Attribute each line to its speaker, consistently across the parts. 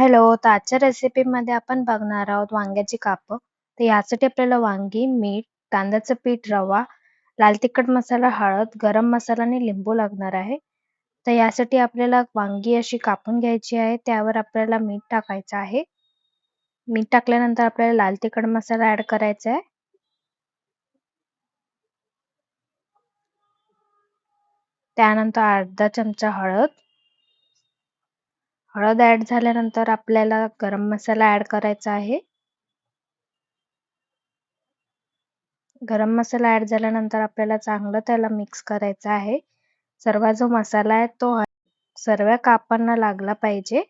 Speaker 1: Hello, तर आजच्या रेसिपीमध्ये आपण बघणार आहोत वांग्याची कापं. तर यासाठी आपल्याला वांगी, मीठ, तांदळाचं पीठ, रवा, लाल तिखट मसाला, हळद, गरम मसाला आणि लिंबू लागणार आहे. तर यासाठी आपल्याला वांगी अशी कापून घ्यायची आहे. त्यावर आपल्याला मीठ टाकायचं आहे. मीठ टाकल्यानंतर आपल्याला लाल तिखट मसाला ॲड करायचा आहे. त्यानंतर अर्धा चमचा हळद. हळद ॲड झाल्यानंतर आपल्याला गरम मसाला ॲड करायचा आहे. गरम मसाला ॲड झाल्यानंतर आपल्याला चांगलं त्याला मिक्स करायचं आहे. सर्व जो मसाला आहे तो सर्व कापांना लागला पाहिजे.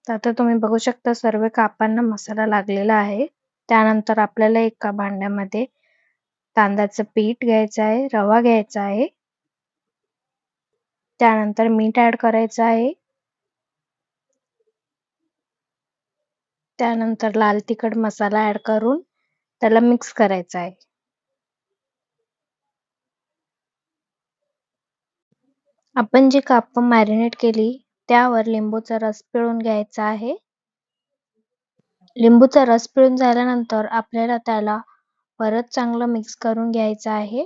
Speaker 1: तर आता तुम्ही बघू शकता सर्व कापांना मसाला लागलेला आहे. त्यानंतर आपल्याला एका भांड्यामध्ये तांदळाचं पीठ घ्यायचं आहे, रवा घ्यायचा आहे. त्यानंतर मीठ ॲड करायचं आहे. त्यानंतर लाल तिखट मसाला ॲड करून त्याला मिक्स करायचं आहे. आपण जी कापं मॅरिनेट केली त्यावर लिंबूचा रस पिळून घ्यायचा आहे. लिंबूचा रस पिळून झाल्यानंतर आपल्याला त्याला परत चांगलं मिक्स करून घ्यायचं आहे.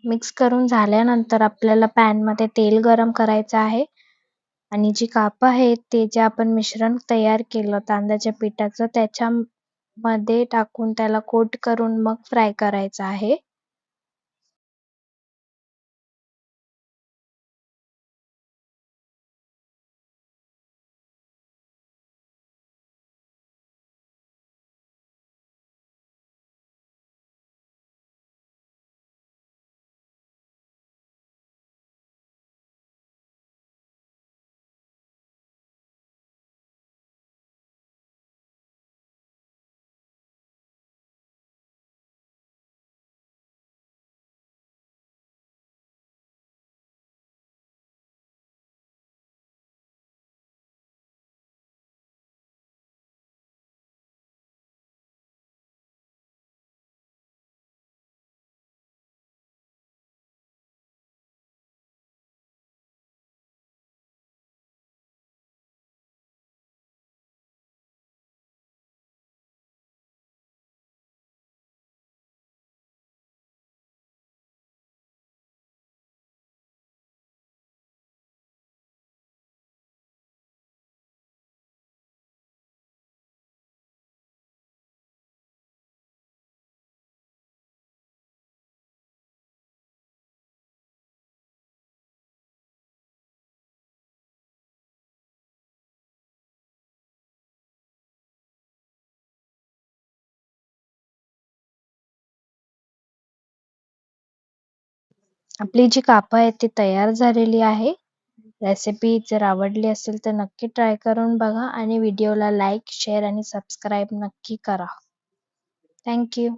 Speaker 1: मिक्स करून झाल्यानंतर आपल्याला पॅनमध्ये तेल गरम करायचं आहे आणि जी कापं आहेत ते जे आपण मिश्रण तयार केलं तांदळाच्या पिठाचं त्याच्यामध्ये टाकून त्याला कोट करून मग फ्राय करायचं आहे. आपली जी कापं आहेत ती तयार झालेली आहे. रेसिपी जर आवडली असेल तर नक्की ट्राय करून बघा आणि व्हिडिओला लाईक, शेअर आणि सबस्क्राईब नक्की करा. Thank you.